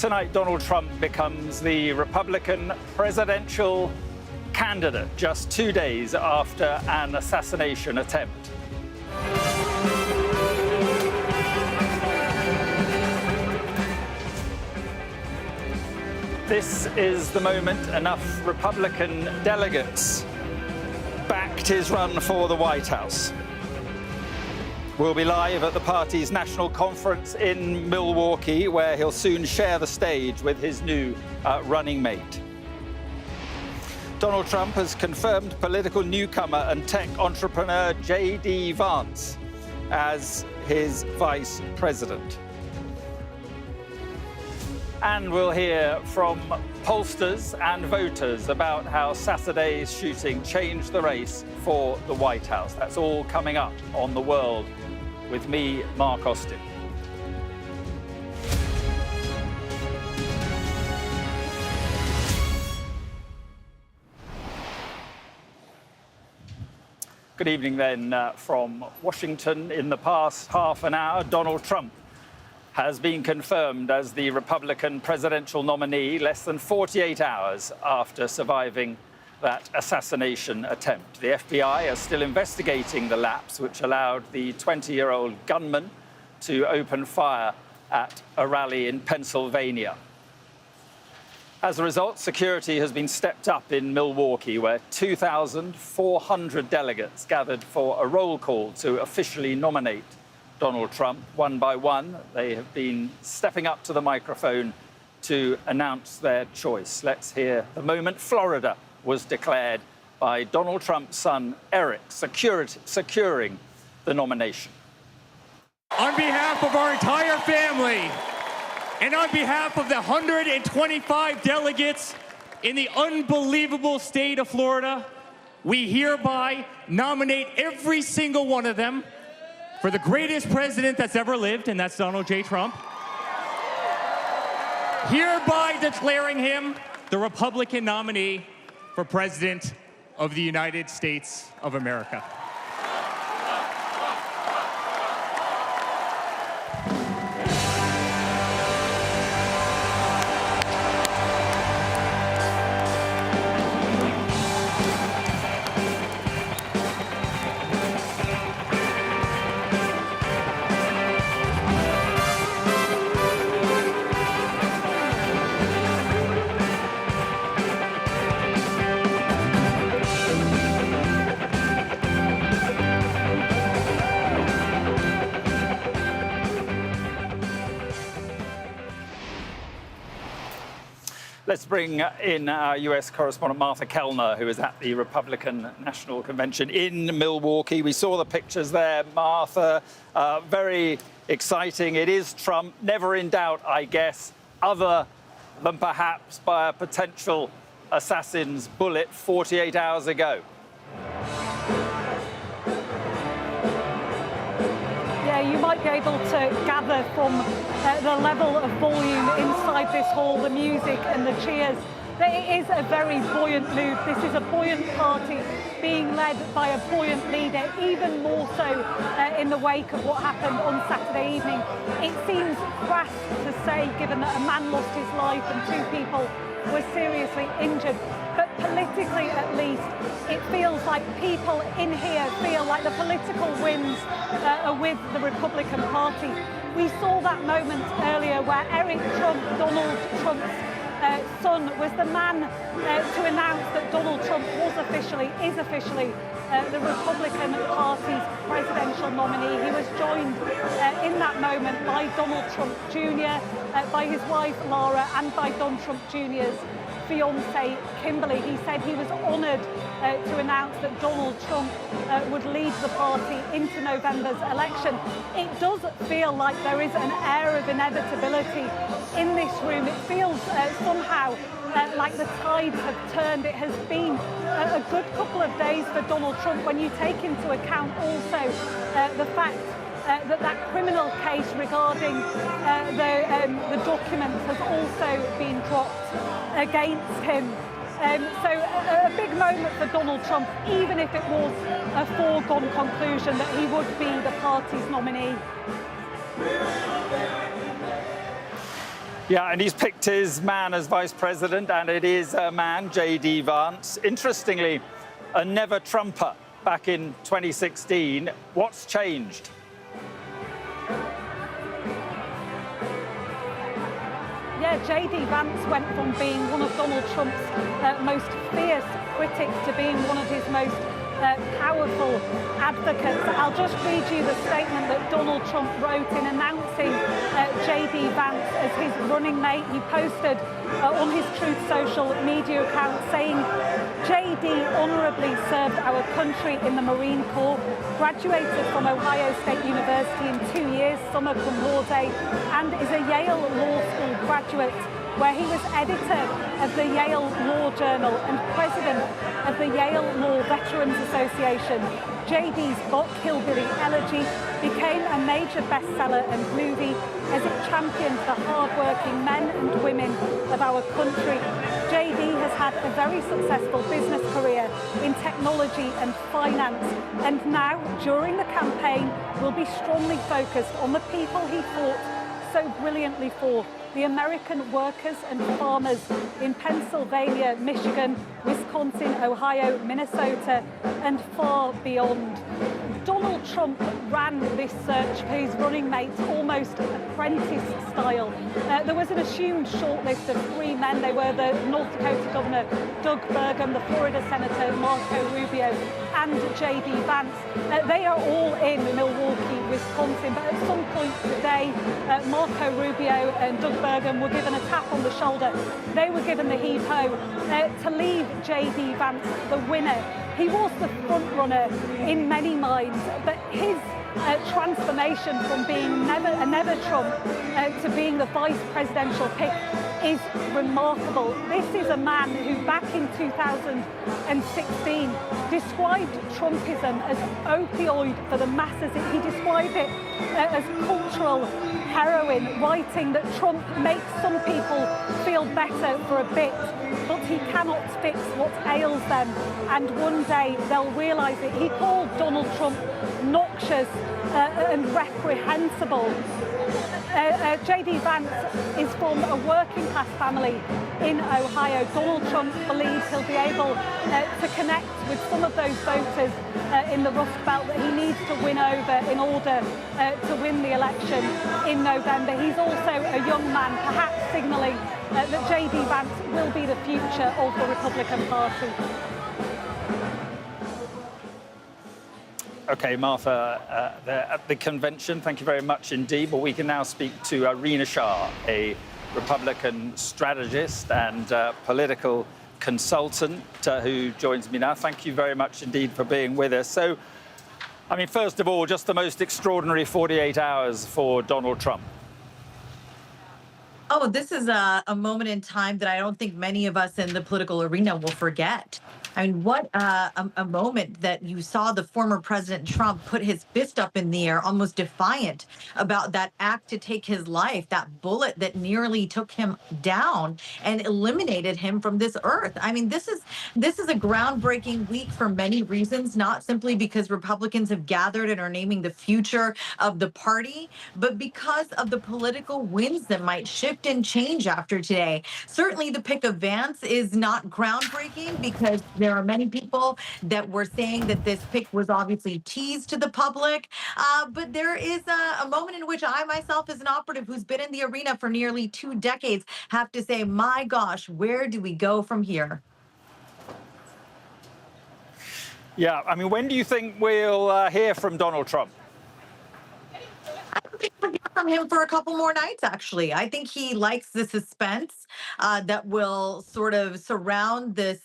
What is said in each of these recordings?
Tonight, Donald Trump becomes the Republican presidential candidate just 2 days after an assassination attempt. This is the moment enough Republican delegates backed his run for the White House. We'll be live at the party's national conference in Milwaukee, where he'll soon share the stage with his new running mate. Donald Trump has confirmed political newcomer and tech entrepreneur J.D. Vance as his vice president. And we'll hear from pollsters and voters about how Saturday's shooting changed the race for the White House. That's all coming up on The World with me, Mark Austin. Good evening then from Washington. In the past half an hour, Donald Trump has been confirmed as the Republican presidential nominee less than 48 hours after surviving that assassination attempt. The FBI are still investigating the lapse which allowed the 20-year-old gunman to open fire at a rally in Pennsylvania. As a result, security has been stepped up in Milwaukee, where 2,400 delegates gathered for a roll call to officially nominate Donald Trump. One by one, they have been stepping up to the microphone to announce their choice. Let's hear the moment Florida was declared by Donald Trump's son, Eric, securing the nomination. On behalf of our entire family, and on behalf of the 125 delegates in the unbelievable state of Florida, we hereby nominate every single one of them for the greatest president that's ever lived, and that's Donald J. Trump, hereby declaring him the Republican nominee for President of the United States of America. Let's bring in our US correspondent Martha Kellner, who is at the Republican National Convention in Milwaukee. We saw the pictures there, Martha. Very exciting. It is Trump, never in doubt, I guess, other than perhaps by a potential assassin's bullet 48 hours ago. You might be able to gather from the level of volume inside this hall, the music and the cheers, that it is a very buoyant mood. This is a buoyant party being led by a buoyant leader, even more so in the wake of what happened on Saturday evening. It seems crass to say, given that a man lost his life and 2 people were seriously injured. But politically, at least, it feels like people in here feel like the political winds are with the Republican Party. We saw that moment earlier where Eric Trump, Donald Trump's son, was the man to announce that Donald Trump is officially the Republican Party's presidential nominee. He was joined in that moment by Donald Trump Jr., by his wife Laura, and by Donald Trump Jr.'s fiancée Kimberly. He said he was honoured to announce that Donald Trump would lead the party into November's election. It does feel like there is an air of inevitability in this room. It feels somehow like the tides have turned. It has been a good couple of days for Donald Trump when you take into account also the fact that criminal case regarding the documents has also been dropped against him. So a big moment for Donald Trump, even if it was a foregone conclusion that he would be the party's nominee. Yeah, and he's picked his man as vice president, and it is a man, J.D. Vance. Interestingly, a never-Trumper back in 2016. What's changed? Yeah, J.D. Vance went from being one of Donald Trump's most fierce critics to being one of his most powerful advocates. I'll just read you the statement that Donald Trump wrote in announcing J.D. Vance as his running mate. He posted on his Truth Social media account saying, J.D. honourably served our country in the Marine Corps, graduated from Ohio State University in 2 years, summa cum laude, and is a Yale Law School graduate, where he was editor of the Yale Law Journal and president of the Yale Law Veterans Association. J.D.'s book, Hillbilly Elegy, became a major bestseller and movie as it championed the hard-working men and women of our country. J.D. has had a very successful business career in technology and finance, and now, during the campaign, will be strongly focused on the people he fought so brilliantly for, the American workers and farmers in Pennsylvania, Michigan, Wisconsin, Ohio, Minnesota, and far beyond. Donald Trump ran this search for his running mates almost apprentice style. There was an assumed shortlist of 3 men. They were the North Dakota Governor Doug Burgum, the Florida Senator Marco Rubio, and J.D. Vance. They are all in Milwaukee, Wisconsin, but at some point today, Marco Rubio and Doug Burgum were given a tap on the shoulder. They were given the heave-ho to leave J.D. Vance the winner. He was the front runner in many minds, but his transformation from being a never-Trump to being the vice presidential pick is remarkable. This is a man who back in 2016 described Trumpism as opioid for the masses. He described it as cultural heroin, writing that Trump makes some people feel better for a bit, but he cannot fix what ails them, and one day they'll realise it. He called Donald Trump noxious and reprehensible. J.D. Vance is from a working-class family in Ohio. Donald Trump believes he'll be able to connect with some of those voters in the Rust Belt that he needs to win over in order to win the election in November. He's also a young man, perhaps signalling that J.D. Vance will be the future of the Republican Party. Okay, Martha, at the convention, thank you very much indeed. But we can now speak to Rina Shah, a Republican strategist and political consultant who joins me now. Thank you very much indeed for being with us. So, I mean, first of all, just the most extraordinary 48 hours for Donald Trump. Oh, this is a moment in time that I don't think many of us in the political arena will forget. I mean, what a moment that you saw the former President Trump put his fist up in the air, almost defiant about that act to take his life, that bullet that nearly took him down and eliminated him from this earth. I mean, this is a groundbreaking week for many reasons, not simply because Republicans have gathered and are naming the future of the party, but because of the political winds that might shift and change after today. Certainly the pick of Vance is not groundbreaking because there are many people that were saying that this pick was obviously teased to the public. But there is a moment in which I myself, as an operative who's been in the arena for nearly 2 decades, have to say, my gosh, where do we go from here? Yeah, I mean, when do you think we'll hear from Donald Trump? I don't think we'll hear from him for a couple more nights, actually. I think he likes the suspense that will sort of surround this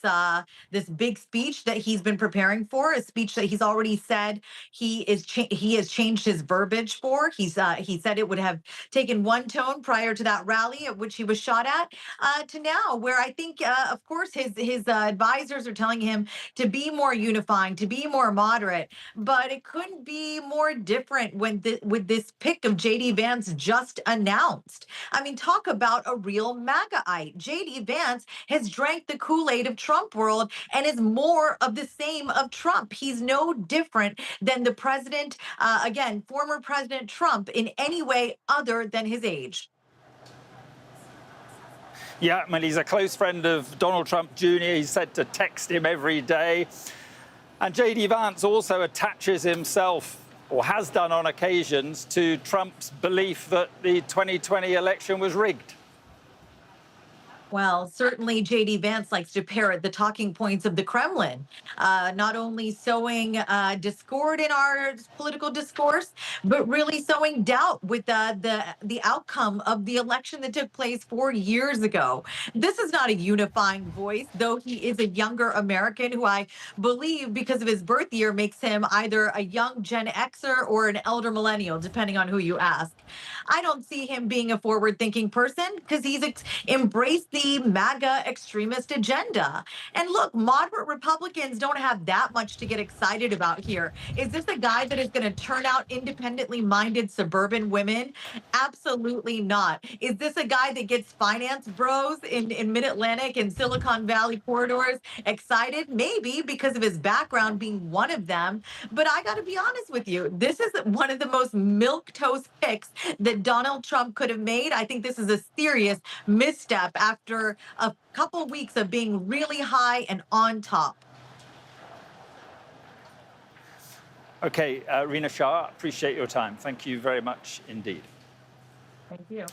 big speech that he's been preparing for, a speech that he's already said he has changed his verbiage for. He said it would have taken one tone prior to that rally at which he was shot at, to now, where I think, of course, his advisors are telling him to be more unifying, to be more moderate, but it couldn't be more different with this pick of J.D. Vance just announced. I mean, talk about a real MAGAite. J.D. Vance has drank the Kool-Aid of Trump world and is more of the same of Trump. He's no different than the president, again, former President Trump, in any way other than his age. Yeah, I mean, he's a close friend of Donald Trump Jr. He's said to text him every day. And J.D. Vance also attaches himself, or has done on occasions, to Trump's belief that the 2020 election was rigged. Well, certainly J.D. Vance likes to parrot the talking points of the Kremlin, not only sowing discord in our political discourse, but really sowing doubt with the outcome of the election that took place 4 years ago. This is not a unifying voice, though he is a younger American who I believe, because of his birth year, makes him either a young Gen Xer or an elder millennial, depending on who you ask. I don't see him being a forward-thinking person because he's embraced the MAGA extremist agenda. And look, moderate Republicans don't have that much to get excited about here. Is this a guy that is going to turn out independently minded suburban women? Absolutely not. Is this a guy that gets finance bros in Mid-Atlantic and Silicon Valley corridors excited? Maybe, because of his background being one of them. But I got to be honest with you, this is one of the most milquetoast picks that Donald Trump could have made. I think this is a serious misstep after a couple weeks of being really high and on top. Okay, Rina Shah, appreciate your time. Thank you very much indeed. Thank you.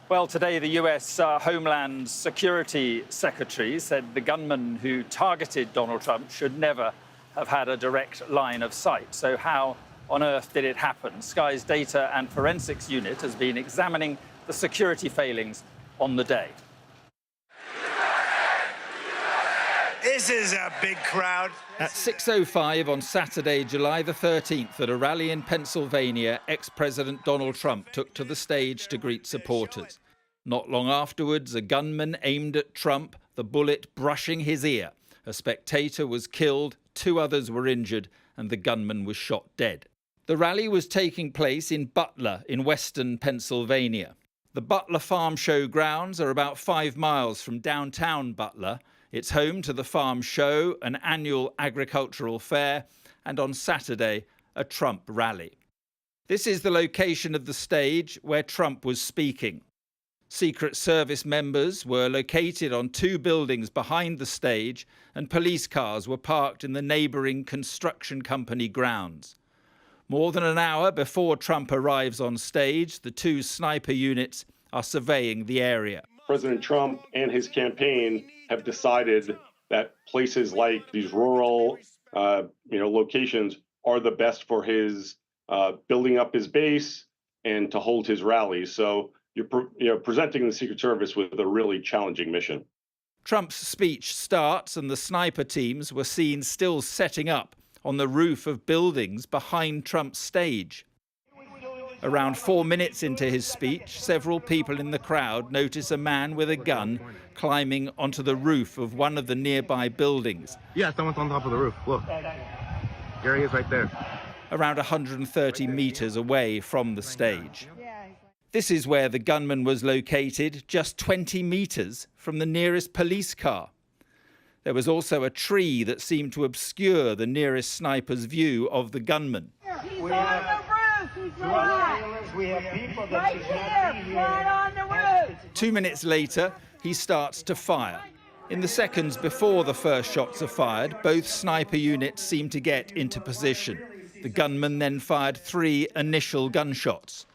Well, today the US Homeland Security Secretary said the gunman who targeted Donald Trump should never have had a direct line of sight. So how on earth did it happen? Sky's Data and Forensics Unit has been examining the security failings on the day. This is a big crowd. At 6:05 on Saturday, July the 13th, at a rally in Pennsylvania, ex-President Donald Trump took to the stage to greet supporters. Not long afterwards, a gunman aimed at Trump, the bullet brushing his ear. A spectator was killed, 2 others were injured, and the gunman was shot dead. The rally was taking place in Butler in western Pennsylvania. The Butler Farm Show grounds are about 5 miles from downtown Butler. It's home to the Farm Show, an annual agricultural fair, and on Saturday, a Trump rally. This is the location of the stage where Trump was speaking. Secret Service members were located on 2 buildings behind the stage, and police cars were parked in the neighbouring construction company grounds. More than an hour before Trump arrives on stage, the 2 sniper units are surveying the area. President Trump and his campaign have decided that places like these rural, locations are the best for his building up his base and to hold his rallies. So you're presenting the Secret Service with a really challenging mission. Trump's speech starts and the sniper teams were seen still setting up on the roof of buildings behind Trump's stage. Around 4 minutes into his speech, several people in the crowd notice a man with a gun climbing onto the roof of one of the nearby buildings. Yeah, someone's on top of the roof. Look. There he is right there. Around 130 meters away from the stage. This is where the gunman was located, just 20 meters from the nearest police car. There was also a tree that seemed to obscure the nearest sniper's view of the gunman. He's on the roof! He's right here, right on the roof! 2 minutes later, he starts to fire. In the seconds before the first shots are fired, both sniper units seem to get into position. The gunman then fired 3 initial gunshots.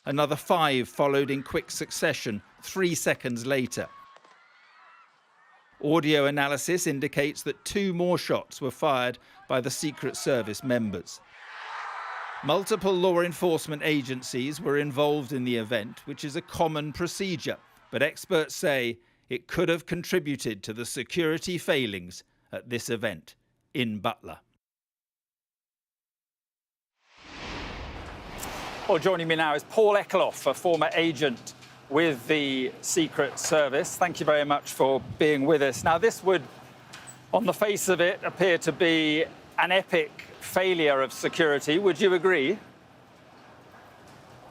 Another 5 followed in quick succession, 3 seconds later. Audio analysis indicates that 2 more shots were fired by the Secret Service members. Multiple law enforcement agencies were involved in the event, which is a common procedure, but experts say it could have contributed to the security failings at this event in Butler. Well, joining me now is Paul Eckloff, a former agent with the Secret Service. Thank you very much for being with us. Now, this would, on the face of it, appear to be an epic failure of security. Would you agree?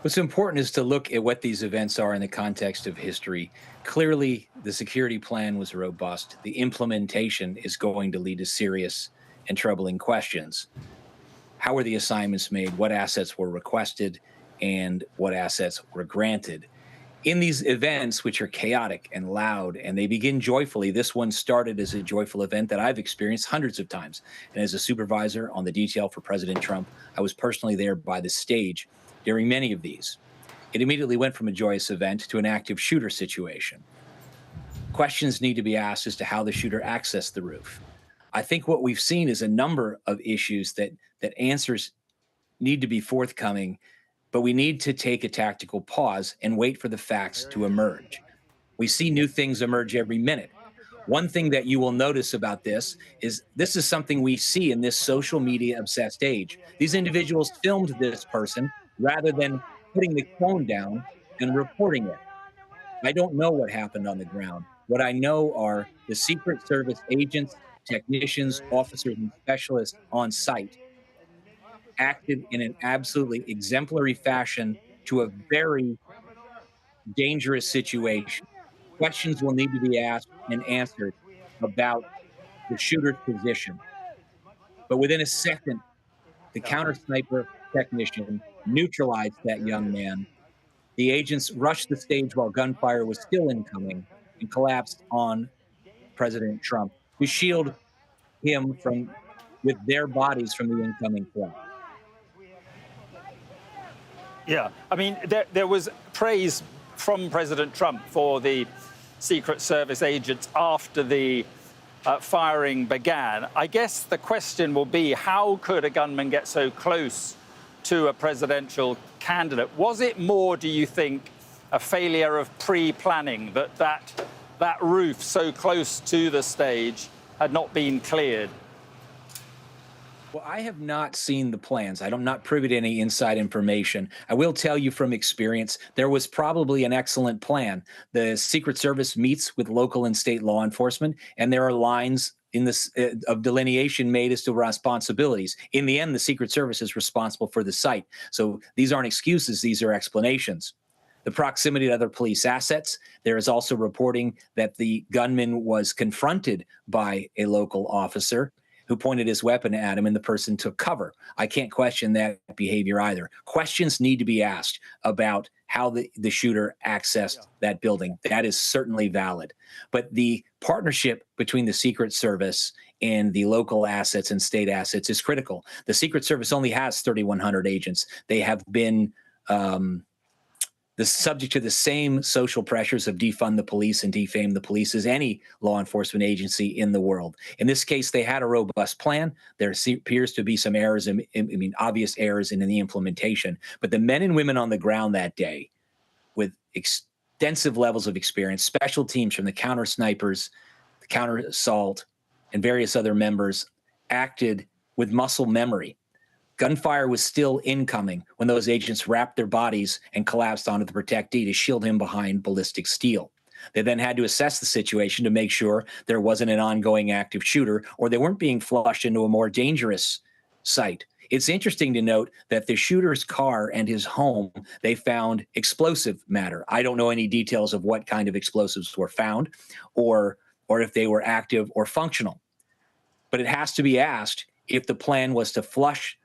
What's important is to look at what these events are in the context of history. Clearly, the security plan was robust. The implementation is going to lead to serious and troubling questions. How were the assignments made? What assets were requested? And what assets were granted? In these events, which are chaotic and loud, and they begin joyfully, this one started as a joyful event that I've experienced hundreds of times. And as a supervisor on the detail for President Trump, I was personally there by the stage during many of these. It immediately went from a joyous event to an active shooter situation. Questions need to be asked as to how the shooter accessed the roof. I think what we've seen is a number of issues that answers need to be forthcoming, but we need to take a tactical pause and wait for the facts to emerge. We see new things emerge every minute. One thing that you will notice about this is something we see in this social media obsessed age. These individuals filmed this person rather than putting the phone down and reporting it. I don't know what happened on the ground. What I know are the Secret Service agents, technicians, officers, and specialists on site acted in an absolutely exemplary fashion to a very dangerous situation. Questions will need to be asked and answered about the shooter's position. But within a second, the counter sniper technician neutralized that young man. The agents rushed the stage while gunfire was still incoming and collapsed on President Trump to shield him from with their bodies from the incoming threat. Yeah, I mean, there was praise from President Trump for the Secret Service agents after the firing began. I guess the question will be, how could a gunman get so close to a presidential candidate? Was it more, do you think, a failure of pre-planning, that roof so close to the stage had not been cleared? Well, I have not seen the plans. I'm not privy to any inside information. I will tell you from experience, there was probably an excellent plan. The Secret Service meets with local and state law enforcement, and there are lines in this of delineation made as to responsibilities. In the end, the Secret Service is responsible for the site. So these aren't excuses, these are explanations. The proximity to other police assets. There is also reporting that the gunman was confronted by a local officer who pointed his weapon at him, and the person took cover. I can't question that behavior either. Questions need to be asked about how the shooter accessed that building. That is certainly valid. But the partnership between the Secret Service and the local assets and state assets is critical. The Secret Service only has 3,100 agents. They have been subject to the same social pressures of defund the police and defame the police as any law enforcement agency in the world. In this case, they had a robust plan. There appears to be some errors, obvious errors in the implementation. But the men and women on the ground that day, with extensive levels of experience, special teams from the counter snipers, the counter assault, and various other members, acted with muscle memory. Gunfire was still incoming when those agents wrapped their bodies and collapsed onto the protectee to shield him behind ballistic steel. They then had to assess the situation to make sure there wasn't an ongoing active shooter, or they weren't being flushed into a more dangerous site. It's interesting to note that the shooter's car and his home, they found explosive matter. I don't know any details of what kind of explosives were found or if they were active or functional. But it has to be asked if the plan was to flush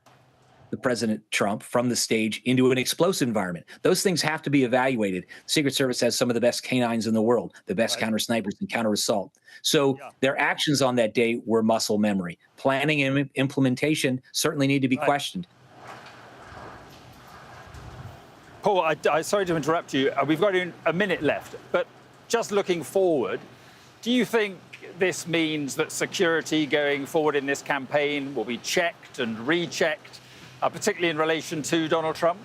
the President Trump from the stage into an explosive environment. Those things have to be evaluated. The Secret Service has some of the best canines in the world, the best counter snipers and counter assault. So their actions on that day were muscle memory. Planning and implementation certainly need to be questioned. Paul, I sorry to interrupt you. We've got a minute left, but just looking forward, do you think this means that security going forward in this campaign will be checked and rechecked, particularly in relation to Donald Trump?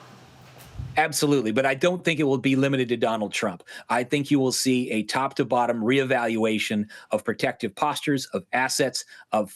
Absolutely, but I don't think it will be limited to Donald Trump. I think you will see a top-to-bottom reevaluation of protective postures, of assets, of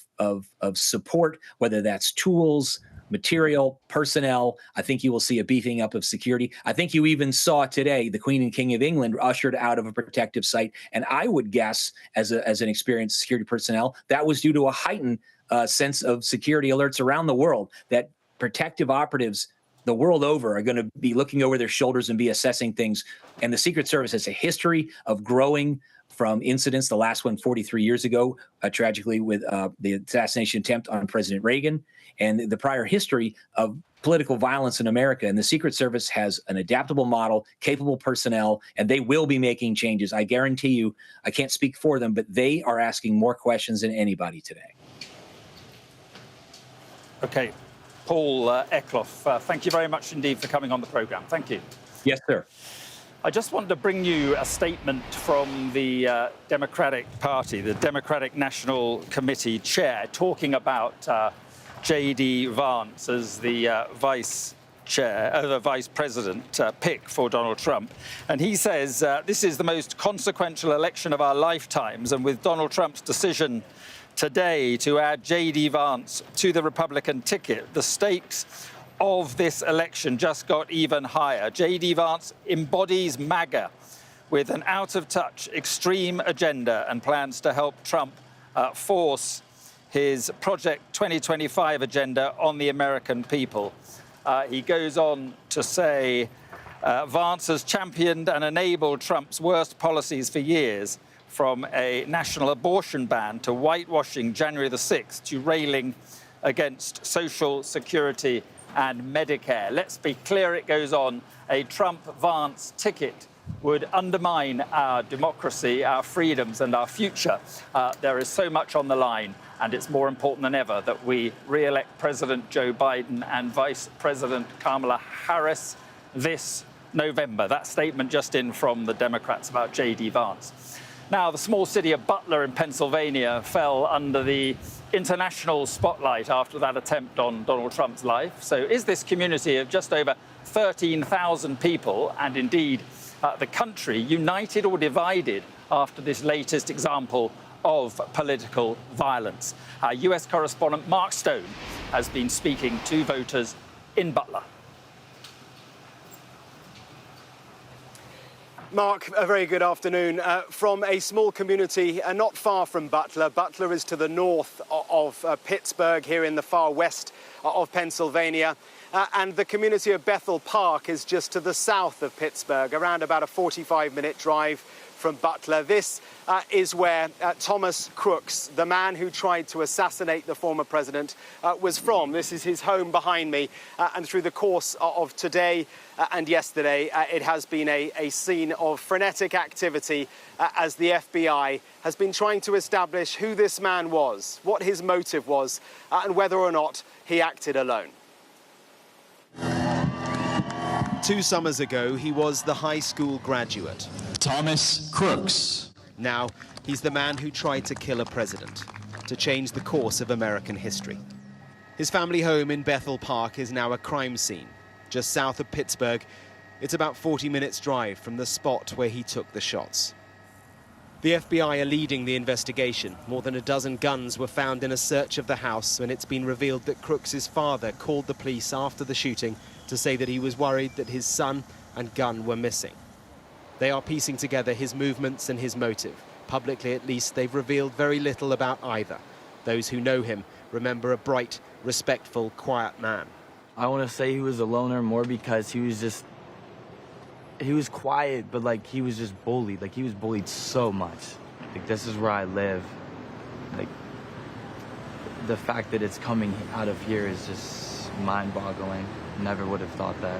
support, whether that's tools, material, personnel. I think you will see a beefing up of security. I think you even saw today the Queen and King of England ushered out of a protective site, and I would guess, as an experienced security personnel, that was due to a heightened sense of security alerts around the world that protective operatives the world over are going to be looking over their shoulders and be assessing things. And the Secret Service has a history of growing from incidents, the last one 43 years ago, tragically with the assassination attempt on President Reagan, and the prior history of political violence in America. And the Secret Service has an adaptable model, capable personnel, and they will be making changes. I guarantee you, I can't speak for them, but they are asking more questions than anybody today. Okay. Paul Eckloff, thank you very much indeed for coming on the programme. Thank you. Yes, sir. I just wanted to bring you a statement from the Democratic Party, the Democratic National Committee chair, talking about J.D. Vance as the vice president pick for Donald Trump. And he says, this is the most consequential election of our lifetimes, and with Donald Trump's decision today to add J.D. Vance to the Republican ticket, the stakes of this election just got even higher. J.D. Vance embodies MAGA with an out-of-touch extreme agenda and plans to help Trump force his Project 2025 agenda on the American people. He goes on to say, Vance has championed and enabled Trump's worst policies for years, from a national abortion ban to whitewashing January the 6th to railing against Social Security and Medicare. Let's be clear, it goes on, a Trump-Vance ticket would undermine our democracy, our freedoms and our future. There is so much on the line, and it's more important than ever that we re-elect President Joe Biden and Vice President Kamala Harris this November. That statement just in from the Democrats about J.D. Vance. Now, the small city of Butler in Pennsylvania fell under the international spotlight after that attempt on Donald Trump's life. So is this community of just over 13,000 people, and indeed the country, united or divided after this latest example of political violence? Our US correspondent Mark Stone has been speaking to voters in Butler. Mark, a very good afternoon. From a small community not far from Butler. Butler is to the north of Pittsburgh, here in the far west of Pennsylvania. And the community of Bethel Park is just to the south of Pittsburgh, around about a 45-minute drive from Butler. This is where Thomas Crooks, the man who tried to assassinate the former president, was from. This is his home behind me. And through the course of today and yesterday, it has been a scene of frenetic activity as the FBI has been trying to establish who this man was, what his motive was, and whether or not he acted alone. 2 summers ago, he was the high school graduate. Thomas Crooks. Now, he's the man who tried to kill a president, to change the course of American history. His family home in Bethel Park is now a crime scene. Just south of Pittsburgh, it's about 40 minutes drive from the spot where he took the shots. The FBI are leading the investigation. More than a dozen guns were found in a search of the house, and it's been revealed that Crooks's father called the police after the shooting to say that he was worried that his son and gun were missing. They are piecing together his movements and his motive. Publicly, at least, they've revealed very little about either. Those who know him remember a bright, respectful, quiet man. I want to say he was a loner more because he was quiet, but like he was just bullied. Like he was bullied so much. Like this is where I live. Like the fact that it's coming out of here is just mind-boggling. Never would have thought that.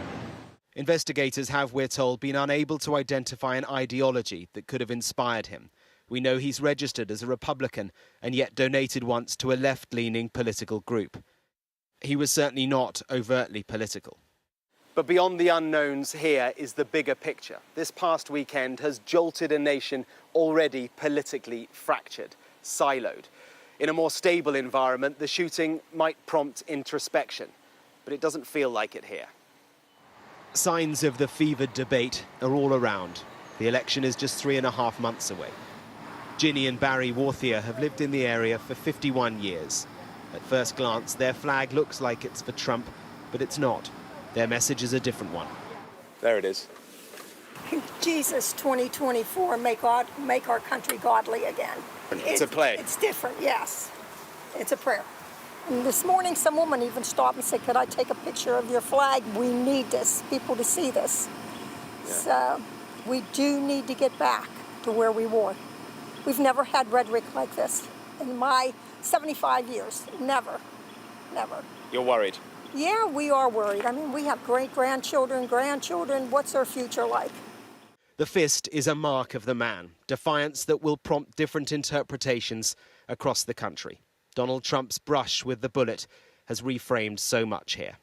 Investigators have, we're told, been unable to identify an ideology that could have inspired him. We know he's registered as a Republican and yet donated once to a left-leaning political group. He was certainly not overtly political. But beyond the unknowns, here is the bigger picture. This past weekend has jolted a nation already politically fractured, siloed. In a more stable environment, the shooting might prompt introspection, but it doesn't feel like it here. Signs of the fevered debate are all around. The election is just 3.5 months away. Ginny and Barry Warthier have lived in the area for 51 years. At first glance, their flag looks like it's for Trump, but it's not. Their message is a different one. There it is. Jesus, 2024, make our country godly again. It's a play. It's different, yes. It's a prayer. And this morning, some woman even stopped and said, could I take a picture of your flag? We need this, people to see this. Yeah. So we do need to get back to where we were. We've never had rhetoric like this in my 75 years. Never, never. You're worried? Yeah, we are worried. I mean, we have great-grandchildren, grandchildren. What's their future like? The fist is a mark of the man, defiance that will prompt different interpretations across the country. Donald Trump's brush with the bullet has reframed so much here.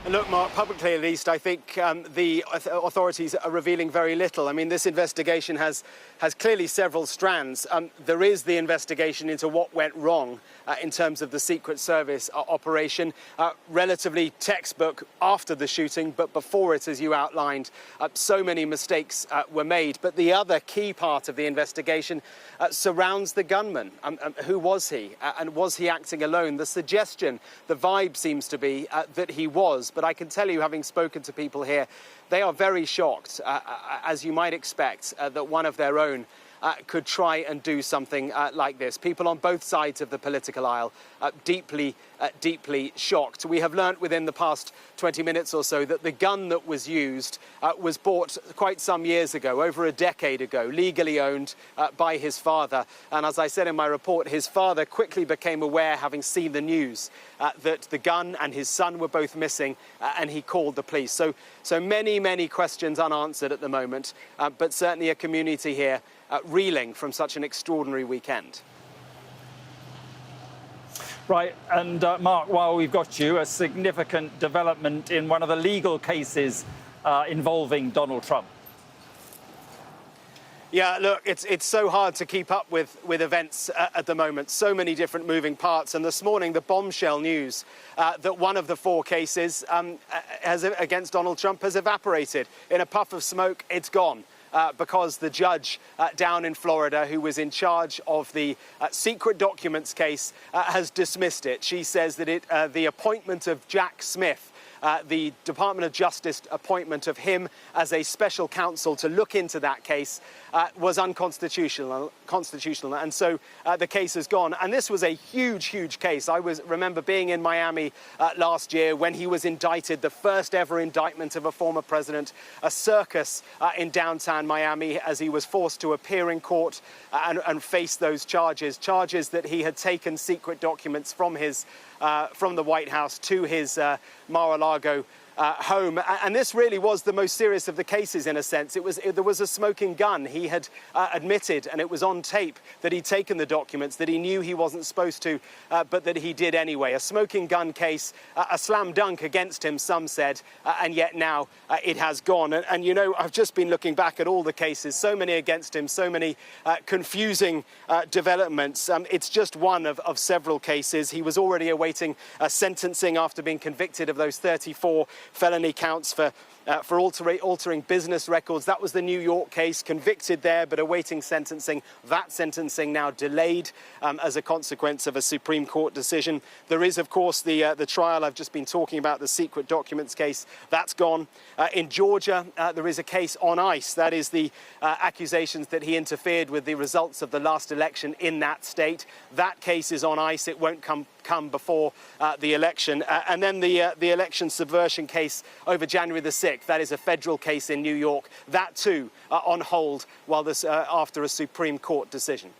Look, Mark, publicly at least, I think the authorities are revealing very little. I mean, this investigation has clearly several strands. There is the investigation into what went wrong in terms of the Secret Service operation, relatively textbook after the shooting, but before it, as you outlined, so many mistakes were made. But the other key part of the investigation surrounds the gunman. Who was he? And was he acting alone? The suggestion, the vibe seems to be that he was. But I can tell you, having spoken to people here, they are very shocked, as you might expect, that one of their own could try and do something like this. People on both sides of the political aisle deeply shocked. We have learnt within the past 20 minutes or so that the gun that was used was bought quite some years ago, over a decade ago, legally owned by his father. And as I said in my report, his father quickly became aware, having seen the news, that the gun and his son were both missing, and he called the police. So many questions unanswered at the moment, but certainly a community here reeling from such an extraordinary weekend. Right, and Mark, while we've got you, a significant development in one of the legal cases involving Donald Trump. Yeah, look, it's so hard to keep up with events at the moment. So many different moving parts. And this morning, the bombshell news that one of the 4 cases against Donald Trump has evaporated. In a puff of smoke, it's gone. Because the judge down in Florida, who was in charge of the secret documents case, has dismissed it. She says that the appointment of Jack Smith, the Department of Justice appointment of him as a special counsel to look into that case was unconstitutional. And so the case has gone. And this was a huge case. I remember being in Miami last year when he was indicted, the first ever indictment of a former president, a circus in downtown Miami, as he was forced to appear in court and face those charges that he had taken secret documents from the White House to his Mar-a-Lago home. And this really was the most serious of the cases, in a sense. There was a smoking gun. He had admitted, and it was on tape, that he'd taken the documents, that he knew he wasn't supposed to, but that he did anyway. A smoking gun case, a slam dunk against him, some said, and yet now it has gone. And you know, I've just been looking back at all the cases, so many against him, so many confusing developments. It's just one of several cases. He was already awaiting sentencing after being convicted of those 34 felony counts for altering business records. That was the New York case, convicted there, but awaiting sentencing. That sentencing now delayed as a consequence of a Supreme Court decision. There is, of course, the trial I've just been talking about, the secret documents case. That's gone. In Georgia, there is a case on ice. That is the accusations that he interfered with the results of the last election in that state. That case is on ice. It won't come before the election. And then the election subversion case over January the 6th. That is a federal case in New York. That too on hold while this after a Supreme Court decision.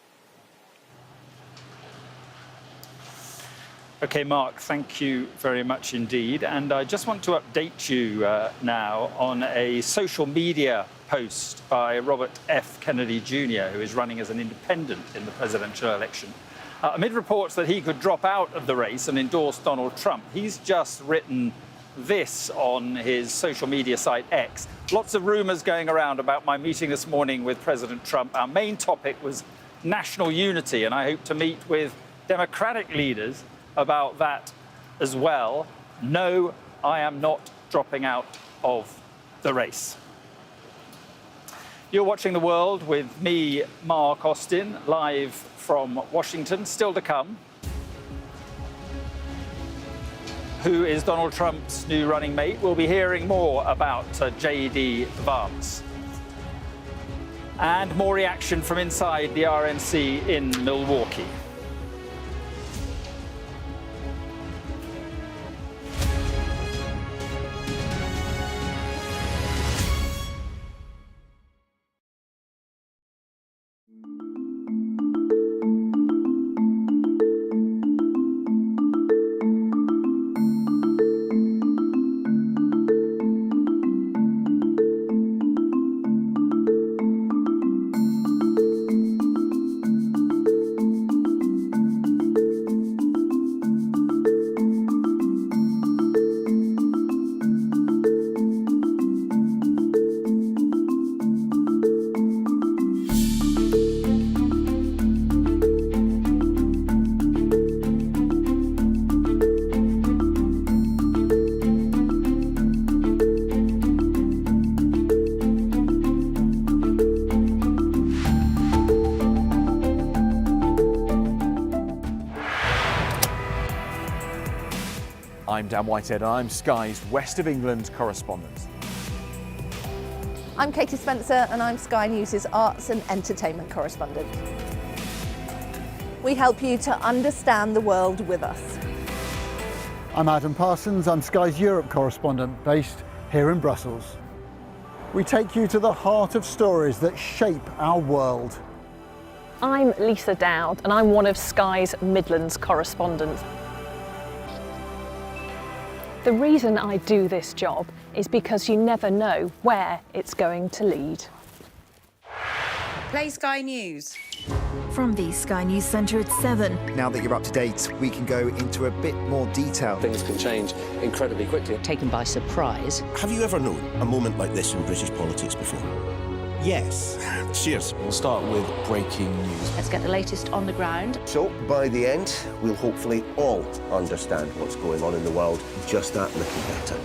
OK, Mark, thank you very much indeed. And I just want to update you now on a social media post by Robert F. Kennedy Jr., who is running as an independent in the presidential election. Amid reports that he could drop out of the race and endorse Donald Trump, he's just written this on his social media site X. Lots of rumours going around about my meeting this morning with President Trump. Our main topic was national unity, and I hope to meet with Democratic leaders about that as well. No, I am not dropping out of the race. You're watching The World with me, Mark Austin, live from Washington. Still to come, who is Donald Trump's new running mate? We'll be hearing more about J.D. Vance. And more reaction from inside the RNC in Milwaukee. I'm Dan Whitehead, and I'm Sky's West of England correspondent. I'm Katie Spencer, and I'm Sky News' arts and entertainment correspondent. We help you to understand the world with us. I'm Adam Parsons, I'm Sky's Europe correspondent based here in Brussels. We take you to the heart of stories that shape our world. I'm Lisa Dowd, and I'm one of Sky's Midlands correspondents. The reason I do this job is because you never know where it's going to lead. Play Sky News. From the Sky News Centre at 7. Now that you're up to date, we can go into a bit more detail. Things can change incredibly quickly. Taken by surprise. Have you ever known a moment like this in British politics before? Yes. Cheers. We'll start with breaking news. Let's get the latest on the ground. So, by the end, we'll hopefully all understand what's going on in the world just that little better.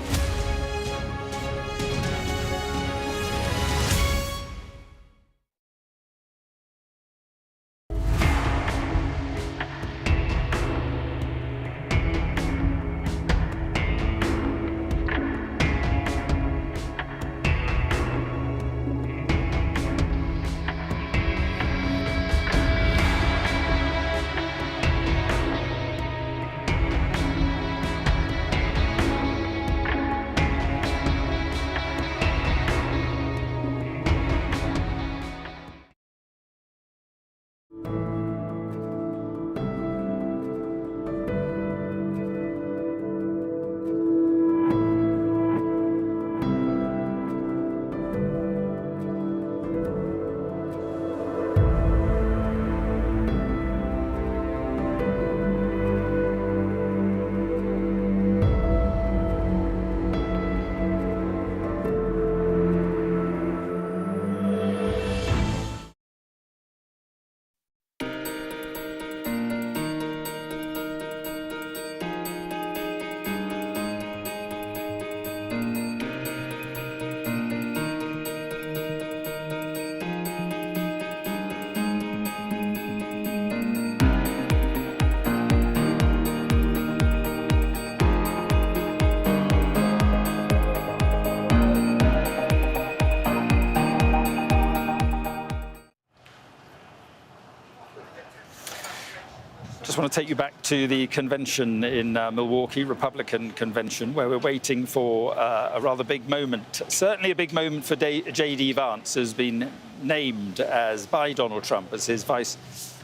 Just want to take you back to the convention in Milwaukee, Republican convention, where we're waiting for a rather big moment. Certainly a big moment for J.D. Vance, who's been named by Donald Trump as his vice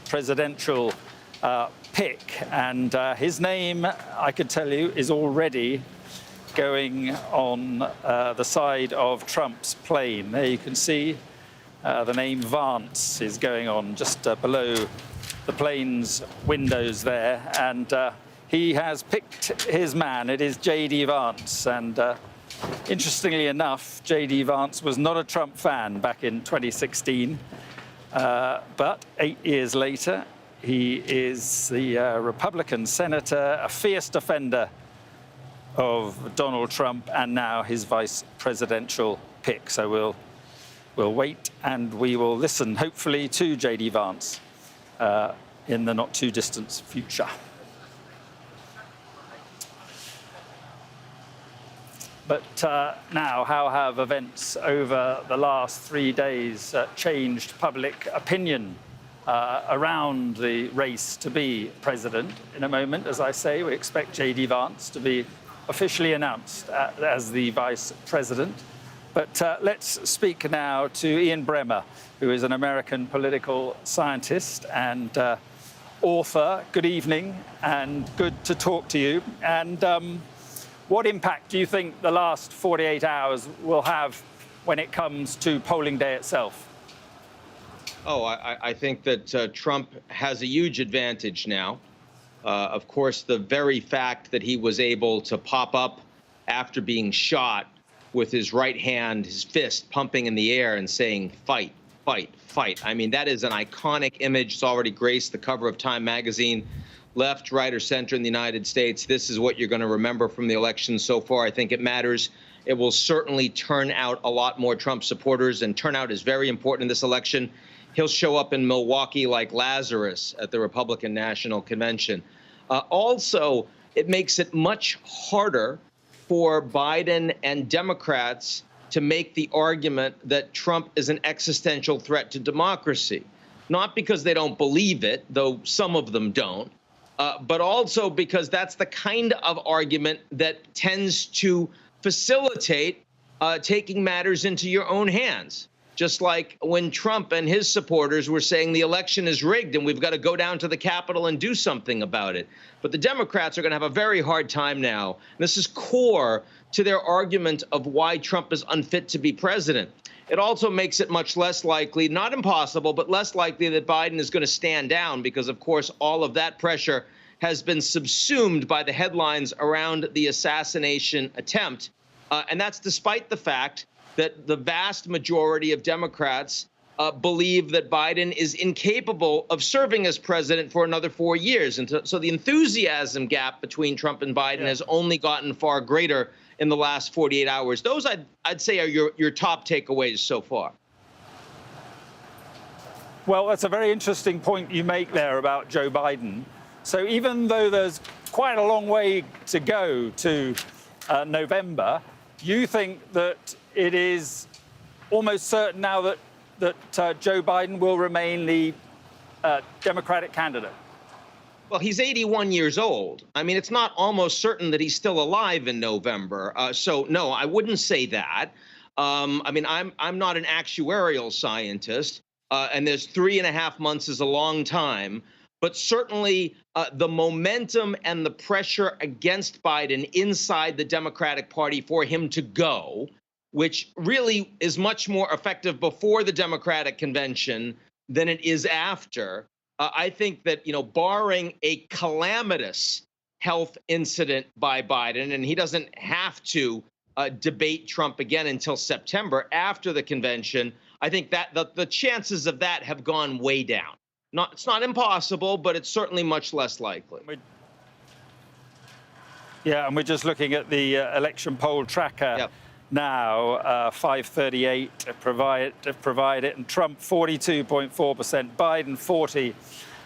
presidential pick. And his name, I could tell you, is already going on the side of Trump's plane. There you can see the name Vance is going on just below the plane's windows there, and he has picked his man. It is J.D. Vance, and interestingly enough, J.D. Vance was not a Trump fan back in 2016, but 8 years later, he is the Republican senator, a fierce defender of Donald Trump, and now his vice presidential pick. So we'll wait, and we will listen, hopefully, to J.D. Vance in the not-too-distant future. But now, how have events over the last 3 days changed public opinion around the race to be president? In a moment, as I say, we expect J.D. Vance to be officially announced as the vice president. But let's speak now to Ian Bremmer, who is an American political scientist and author. Good evening, and good to talk to you. And what impact do you think the last 48 hours will have when it comes to polling day itself? Oh, I think that Trump has a huge advantage now. Of course, the very fact that he was able to pop up after being shot with his right hand, his fist pumping in the air and saying, "Fight, fight, fight." I mean, that is an iconic image. It's already graced the cover of Time magazine. Left, right, or center in the United States, this is what you're going to remember from the election so far. I think it matters. It will certainly turn out a lot more Trump supporters, and turnout is very important in this election. He'll show up in Milwaukee like Lazarus at the Republican National Convention. Also, it makes it much harder for Biden and Democrats to make the argument that Trump is an existential threat to democracy. Not because they don't believe it, though some of them don't, but also because that's the kind of argument that tends to facilitate taking matters into your own hands. Just like when Trump and his supporters were saying the election is rigged and we've got to go down to the Capitol and do something about it. But the Democrats are going to have a very hard time now. This is core to their argument of why Trump is unfit to be president. It also makes it much less likely, not impossible, but less likely that Biden is going to stand down because, of course, all of that pressure has been subsumed by the headlines around the assassination attempt. And that's despite the fact that the vast majority of Democrats believe that Biden is incapable of serving as president for another 4 years. And so the enthusiasm gap between Trump and Biden has only gotten far greater in the last 48 hours. Those, I'd say, are your top takeaways so far. Well, that's a very interesting point you make there about Joe Biden. So even though there's quite a long way to go to November, you think that it is almost certain now that Joe Biden will remain the Democratic candidate? Well, he's 81 years old. I mean, it's not almost certain that he's still alive in November. So, no, I wouldn't say that. I mean, I'm not an actuarial scientist, and there's 3.5 months is a long time. But certainly the momentum and the pressure against Biden inside the Democratic Party for him to go, which really is much more effective before the Democratic convention than it is after. I think that, barring a calamitous health incident by Biden, and he doesn't have to debate Trump again until September after the convention, I think that the chances of that have gone way down. It's not impossible, but it's certainly much less likely. Yeah, and we're just looking at the election poll tracker now, 538 provide it, and Trump 42.4%, Biden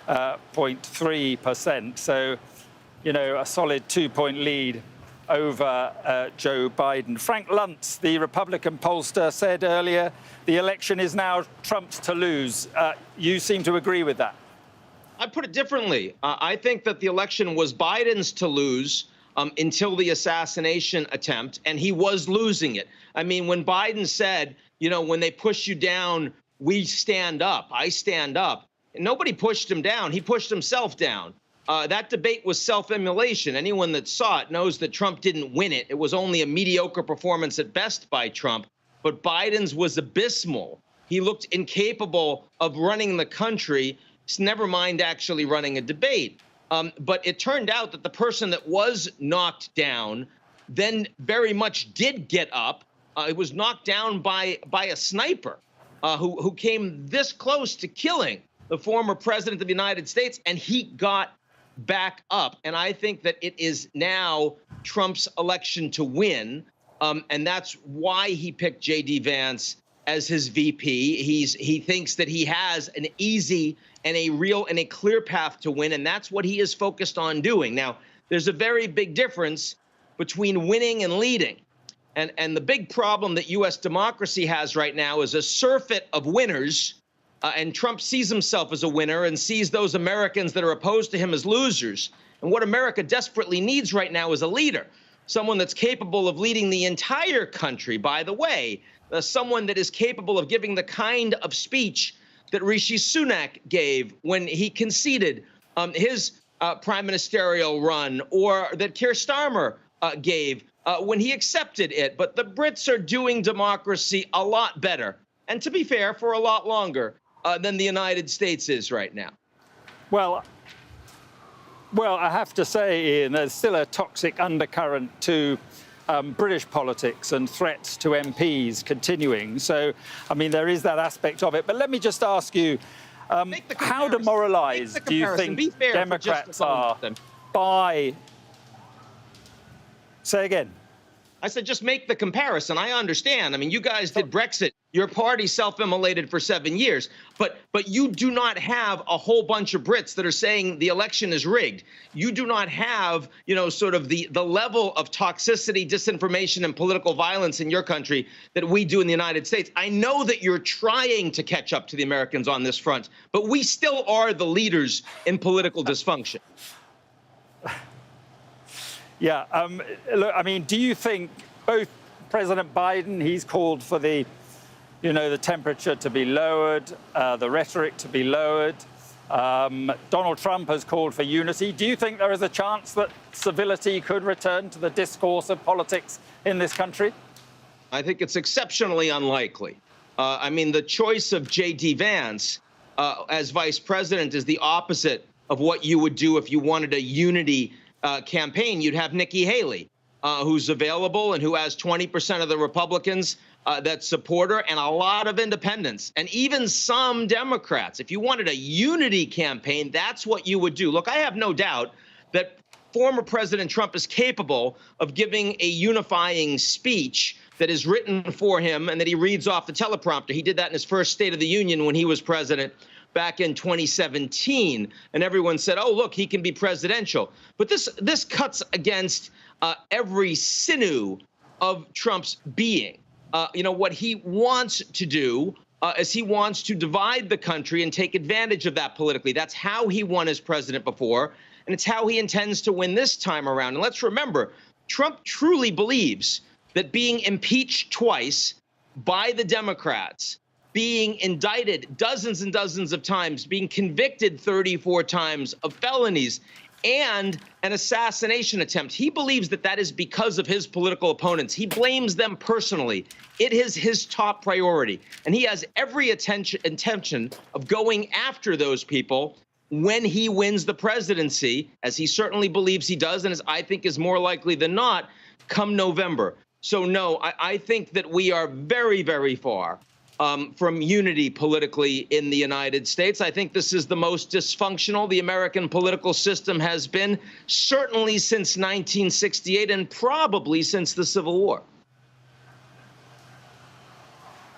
40.3%. So, a solid 2-point lead over Joe Biden. Frank Luntz, the Republican pollster, said earlier the election is now Trump's to lose. You seem to agree with that. I put it differently. I think that the election was Biden's to lose until the assassination attempt, and he was losing it. I mean, when Biden said, when they push you down, we stand up, I stand up, nobody pushed him down. He pushed himself down. That debate was self-immolation. Anyone that saw it knows that Trump didn't win it. It was only a mediocre performance at best by Trump. But Biden's was abysmal. He looked incapable of running the country, never mind actually running a debate. But it turned out that the person that was knocked down then very much did get up. It was knocked down by a sniper who came this close to killing the former president of the United States, and he got back up. And I think that it is now Trump's election to win. And that's why he picked J.D. Vance as his VP. He thinks that he has an easy and a real and a clear path to win, and that's what he is focused on doing. Now, there's a very big difference between winning and leading. And the big problem that U.S. democracy has right now is a surfeit of winners, and Trump sees himself as a winner and sees those Americans that are opposed to him as losers. And what America desperately needs right now is a leader. Someone that's capable of leading the entire country, by the way, someone that is capable of giving the kind of speech that Rishi Sunak gave when he conceded his prime ministerial run, or that Keir Starmer gave when he accepted it. But the Brits are doing democracy a lot better, and to be fair, for a lot longer than the United States is right now. Well, I have to say, Ian, there's still a toxic undercurrent to British politics and threats to MPs continuing. So, I mean, there is that aspect of it. But let me just ask you, how demoralized do you think Democrats are by... Say again. I said, just make the comparison. I understand. I mean, you guys did Brexit Your party self-immolated for 7 years, but you do not have a whole bunch of Brits that are saying the election is rigged. You do not have, sort of the level of toxicity, disinformation, and political violence in your country that we do in the United States. I know that you're trying to catch up to the Americans on this front, but we still are the leaders in political dysfunction. Yeah, look, I mean, do you think both President Biden, he's called for the temperature to be lowered, the rhetoric to be lowered. Donald Trump has called for unity. Do you think there is a chance that civility could return to the discourse of politics in this country? I think it's exceptionally unlikely. I mean, the choice of J.D. Vance as vice president is the opposite of what you would do if you wanted a unity campaign. You'd have Nikki Haley, who's available and who has 20% of the Republicans that support her, and a lot of independents, and even some Democrats. If you wanted a unity campaign, that's what you would do. Look, I have no doubt that former President Trump is capable of giving a unifying speech that is written for him and that he reads off the teleprompter. He did that in his first State of the Union when he was president back in 2017, and everyone said, oh, look, he can be presidential. But this cuts against every sinew of Trump's being. What he wants to do is he wants to divide the country and take advantage of that politically. That's how he won as president before, and it's how he intends to win this time around. And let's remember, Trump truly believes that being impeached twice by the Democrats, being indicted dozens and dozens of times, being convicted 34 times of felonies, and an assassination attempt. He believes that that is because of his political opponents. He blames them personally. It is his top priority. And he has every intention of going after those people when he wins the presidency, as he certainly believes he does, and as I think is more likely than not, come November. So no, I think that we are very, very far from unity politically in the United States. I think this is the most dysfunctional the American political system has been, certainly since 1968 and probably since the Civil War.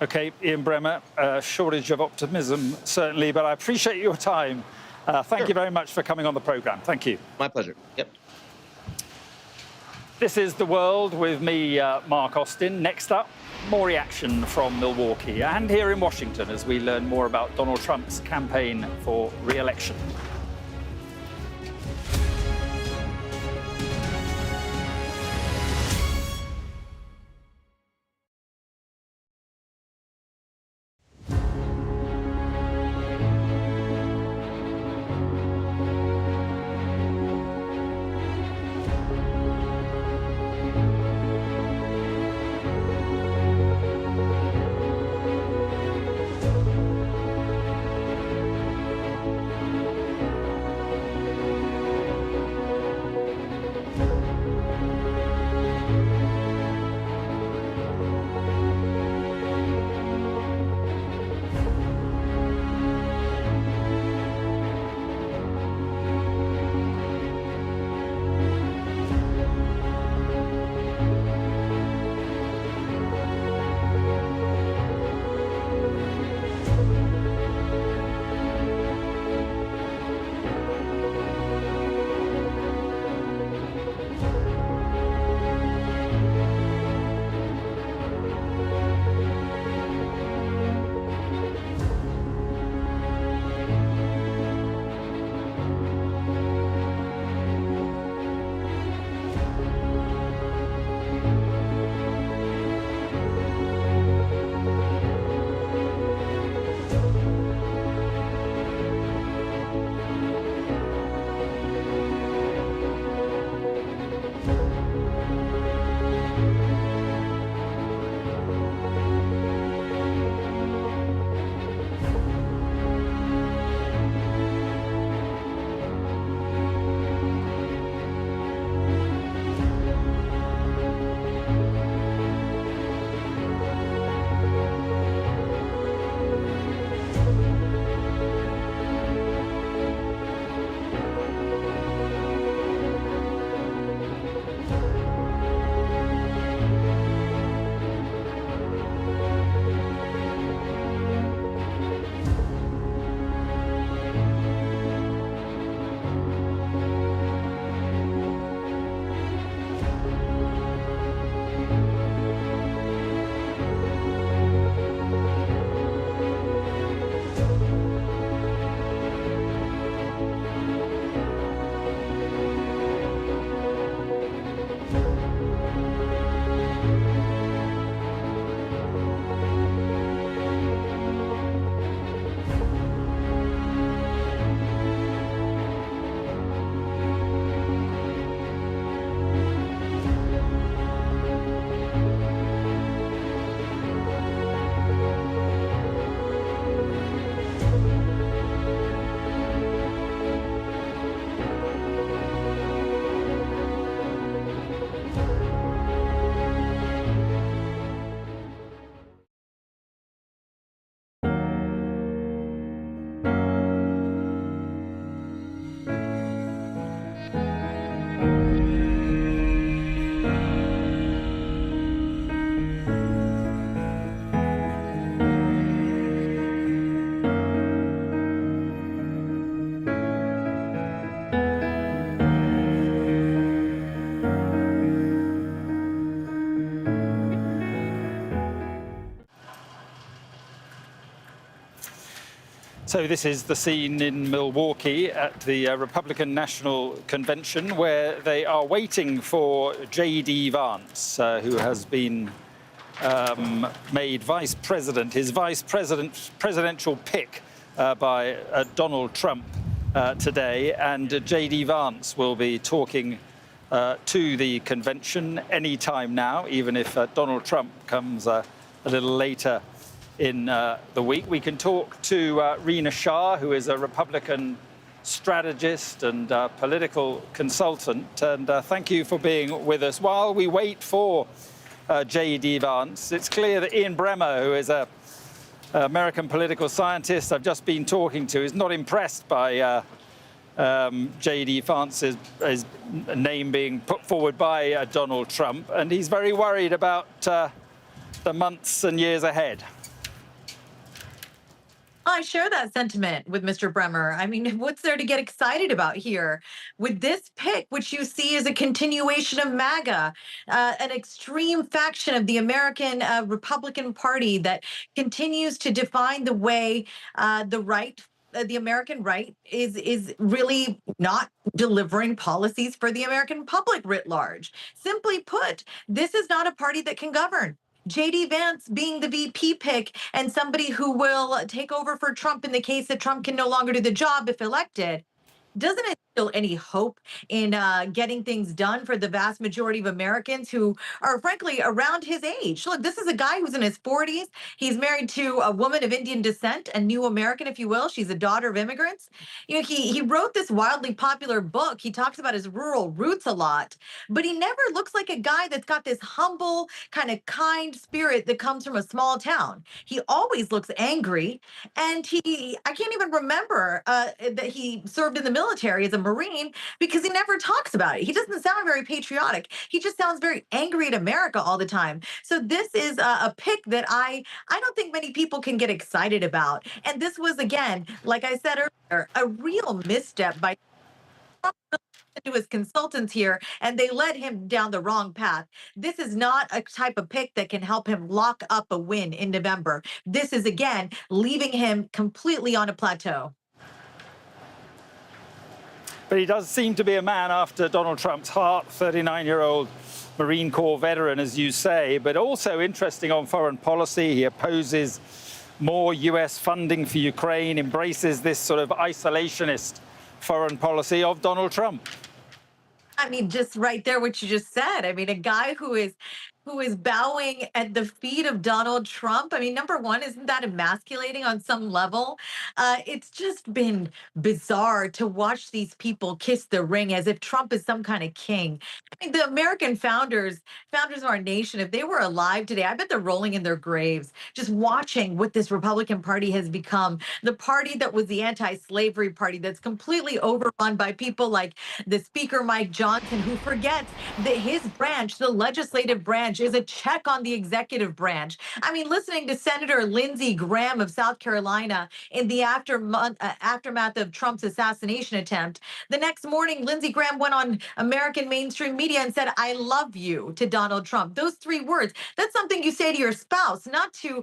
Okay, Ian Bremmer, shortage of optimism, certainly, but I appreciate your time. Thank you very much for coming on the programme. Thank you. My pleasure. Yep. This is The World with me, Mark Austin. Next up, more reaction from Milwaukee and here in Washington as we learn more about Donald Trump's campaign for re-election. So this is the scene in Milwaukee at the Republican National Convention, where they are waiting for J.D. Vance, who has been made vice president, his presidential pick by Donald Trump today. And J.D. Vance will be talking to the convention any time now, even if Donald Trump comes a little later in the week. We can talk to Rina Shah, who is a Republican strategist and political consultant. And thank you for being with us. While we wait for J.D. Vance, it's clear that Ian Bremmer, who is an American political scientist I've just been talking to, is not impressed by J.D. Vance's name being put forward by Donald Trump. And he's very worried about the months and years ahead. I share that sentiment with Mr. Bremmer. I mean, what's there to get excited about here? With this pick, which you see as a continuation of MAGA, an extreme faction of the American Republican Party that continues to define the way the American right is really not delivering policies for the American public writ large. Simply put, this is not a party that can govern. J.D. Vance being the VP pick and somebody who will take over for Trump in the case that Trump can no longer do the job if elected, doesn't instill any hope in getting things done for the vast majority of Americans who are, frankly, around his age. Look, this is a guy who's in his 40s. He's married to a woman of Indian descent, a new American, if you will. She's a daughter of immigrants. You know, he wrote this wildly popular book. He talks about his rural roots a lot, but he never looks like a guy that's got this humble, kind of kind spirit that comes from a small town. He always looks angry, and I can't even remember that he served in the military as a Marine, because he never talks about it. He doesn't sound very patriotic. He just sounds very angry at America all the time. So this is a pick that I don't think many people can get excited about. And this was, again, like I said earlier, a real misstep by Trump to his consultants here, and they led him down the wrong path. This is not a type of pick that can help him lock up a win in November. This is, again, leaving him completely on a plateau. But he does seem to be a man after Donald Trump's heart, 39-year-old Marine Corps veteran, as you say, but also interesting on foreign policy. He opposes more U.S. funding for Ukraine, embraces this sort of isolationist foreign policy of Donald Trump. I mean, just right there, what you just said. I mean, a guy who is bowing at the feet of Donald Trump. I mean, number one, isn't that emasculating on some level? It's just been bizarre to watch these people kiss the ring as if Trump is some kind of king. I mean, the American founders of our nation, if they were alive today, I bet they're rolling in their graves, just watching what this Republican Party has become. The party that was the anti-slavery party that's completely overrun by people like the Speaker, Mike Johnson, who forgets that his branch, the legislative branch, is a check on the executive branch. I mean, listening to Senator Lindsey Graham of South Carolina in the aftermath of Trump's assassination attempt, the next morning, Lindsey Graham went on American mainstream media and said, "I love you," to Donald Trump. Those three words, that's something you say to your spouse, not to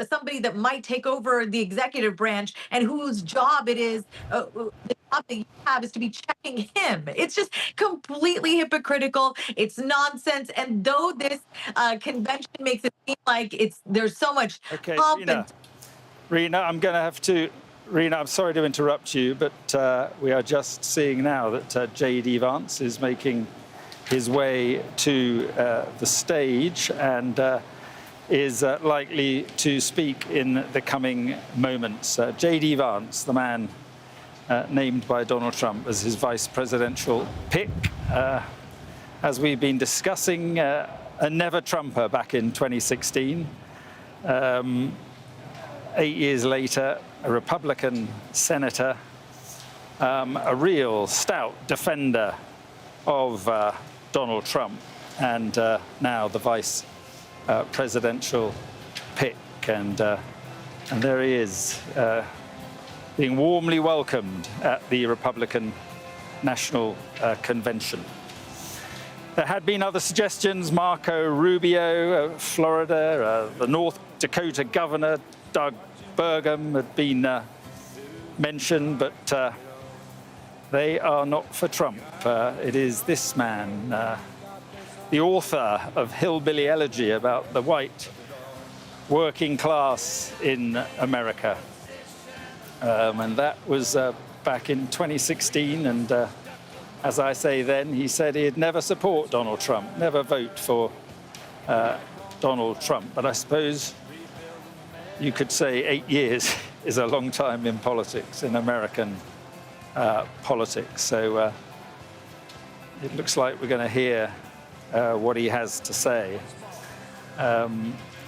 somebody that might take over the executive branch and whose job it is, the job that you have is to be checking him. It's just completely hypocritical. It's nonsense. And though this convention makes it seem like there's so much pomp and Rina, I'm sorry to interrupt you, but we are just seeing now that J.D. Vance is making his way to the stage and is likely to speak in the coming moments. J.D. Vance, the man named by Donald Trump as his vice presidential pick, as we've been discussing, a never-Trumper back in 2016. 8 years later, a Republican senator, a real stout defender of Donald Trump, and now the vice presidential pick. And there he is, being warmly welcomed at the Republican National Convention. There had been other suggestions. Marco Rubio, Florida, the North Dakota governor, Doug Burgum, had been mention, but they are not for Trump. It is this man, the author of Hillbilly Elegy, about the white working class in America. And that was back in 2016. And as I say then, he said he'd never support Donald Trump, never vote for Donald Trump. But I suppose you could say 8 years is a long time in politics, in American politics. So it looks like we're going to hear what he has to say.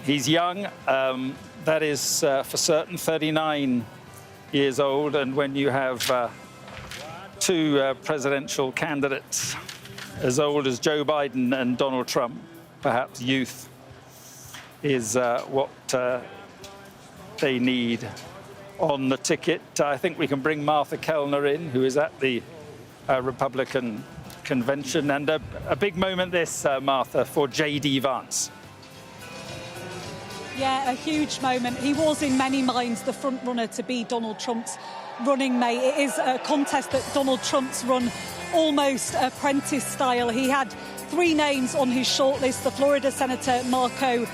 He's young, that is for certain, 39 years old. And when you have two presidential candidates as old as Joe Biden and Donald Trump, perhaps youth is what they need on the ticket. I think we can bring Martha Kellner in, who is at the Republican convention. And a big moment this, Martha, for J.D. Vance. Yeah, a huge moment. He was in many minds the front runner to be Donald Trump's running mate. It is a contest that Donald Trump's run almost apprentice style. He had three names on his shortlist: the Florida Senator Marco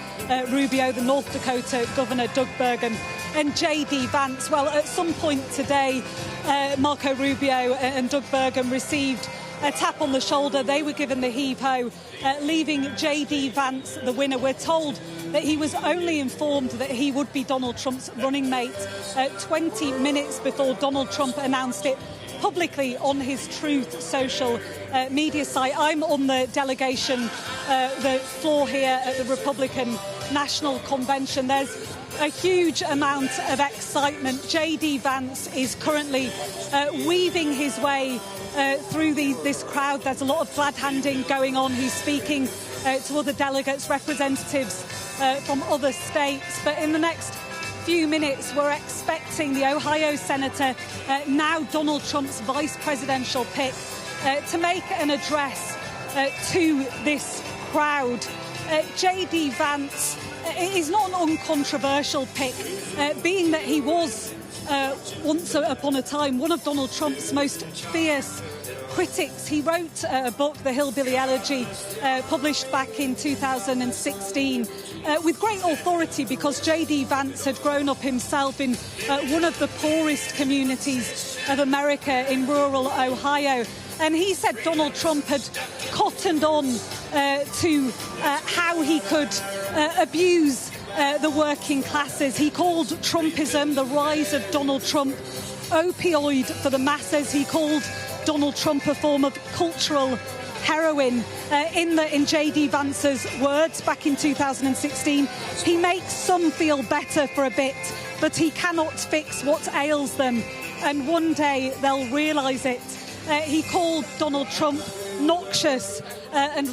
Rubio, the North Dakota Governor Doug Burgum, and J.D. Vance. Well, at some point today, Marco Rubio and Doug Burgum received a tap on the shoulder. They were given the heave-ho, leaving J.D. Vance the winner. We're told that he was only informed that he would be Donald Trump's running mate 20 minutes before Donald Trump announced it publicly on his Truth social media site. I'm on the delegation, the floor here at the Republican National Convention. There's a huge amount of excitement. J.D. Vance is currently weaving his way through this crowd. There's a lot of glad-handing going on. He's speaking to other delegates, representatives from other states. But in the next few minutes, we're expecting the Ohio Senator, now Donald Trump's vice presidential pick, to make an address to this crowd. J.D. Vance is not an uncontroversial pick, being that he was once upon a time one of Donald Trump's most fierce critics. He wrote a book, The Hillbilly Elegy, published back in 2016, with great authority, because J.D. Vance had grown up himself in one of the poorest communities of America in rural Ohio. And he said Donald Trump had cottoned on to how he could abuse the working classes. He called Trumpism, the rise of Donald Trump, opioid for the masses. He called Donald Trump a form of cultural heroin. In J.D. Vance's words back in 2016, he makes some feel better for a bit, but he cannot fix what ails them, and one day they'll realise it. He called Donald Trump noxious and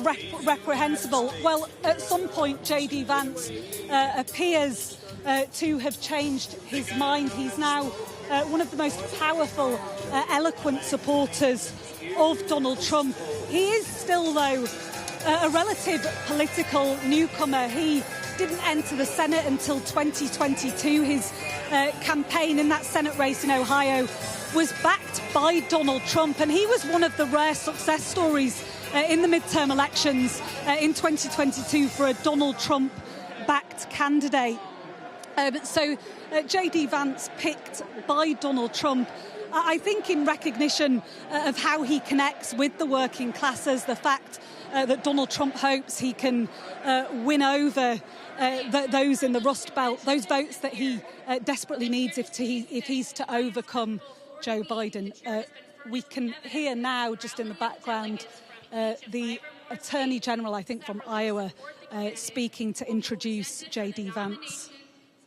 reprehensible. Well, at some point, J.D. Vance appears to have changed his mind. He's now one of the most powerful, eloquent supporters of Donald Trump. He is still, though, a relative political newcomer. He didn't enter the Senate until 2022. His campaign in that Senate race in Ohio was backed by Donald Trump, and he was one of the rare success stories in the midterm elections in 2022 for a Donald Trump-backed candidate. So J.D. Vance picked by Donald Trump, I think in recognition of how he connects with the working classes, the fact that Donald Trump hopes he can win over those in the Rust Belt, those votes that he desperately needs if he's to overcome Joe Biden. We can hear now, just in the background, the Attorney General, I think from Iowa, speaking to introduce J.D. Vance.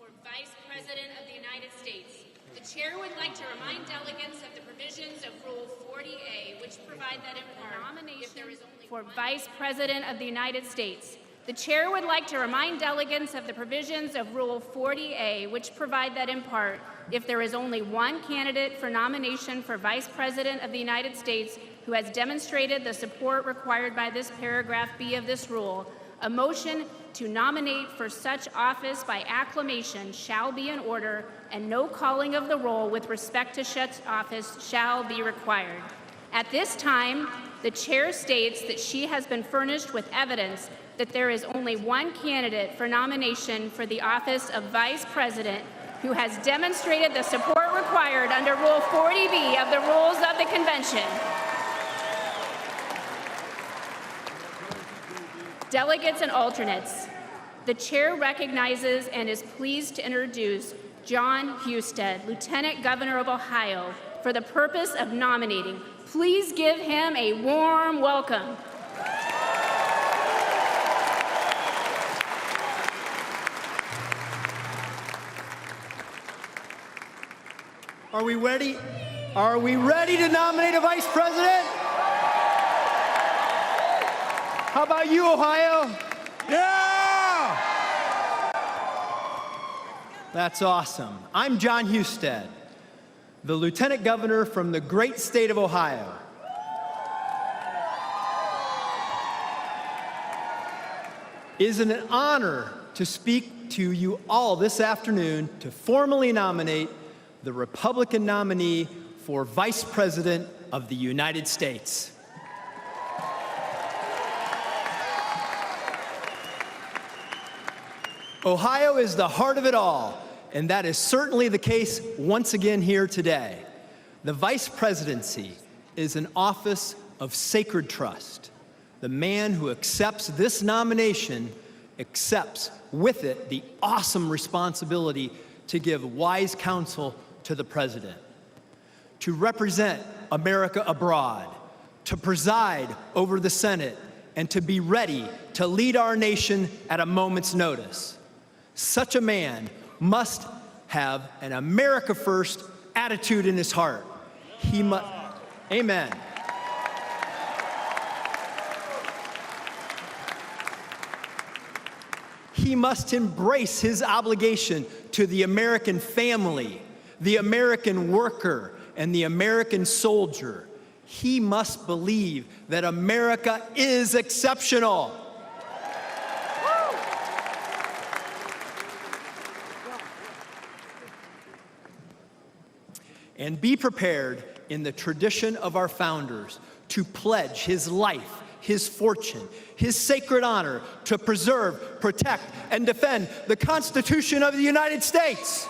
For Vice President of the United States, the chair would like to remind delegates of the provisions of Rule 40A, which provide that in nomination if there is only for Vice President of the United States. The chair would like to remind delegates of the provisions of Rule 40A, which provide that in part, if there is only one candidate for nomination for Vice President of the United States who has demonstrated the support required by this paragraph B of this rule, A motion to nominate for such office by acclamation shall be in order, and no calling of the roll with respect to such office shall be required. At this time, the chair states that she has been furnished with evidence that there is only one candidate for nomination for the office of Vice President who has demonstrated the support required under Rule 40B of the Rules of the Convention. Delegates and alternates, the chair recognizes and is pleased to introduce John Husted, Lieutenant Governor of Ohio, for the purpose of nominating. Please give him a warm welcome. Are we ready? Are we ready to nominate a vice president? How about you, Ohio? Yeah! That's awesome. I'm John Husted, the Lieutenant Governor from the great state of Ohio. It is an honor to speak to you all this afternoon to formally nominate the Republican nominee for Vice President of the United States. Ohio is the heart of it all, and that is certainly the case once again here today. The vice presidency is an office of sacred trust. The man who accepts this nomination accepts with it the awesome responsibility to give wise counsel to the president, to represent America abroad, to preside over the Senate, and to be ready to lead our nation at a moment's notice. Such a man must have an America first attitude in his heart. He must, amen. He must embrace his obligation to the American family, the American worker, and the American soldier. He must believe that America is exceptional. And be prepared in the tradition of our founders to pledge his life, his fortune, his sacred honor to preserve, protect, and defend the Constitution of the United States.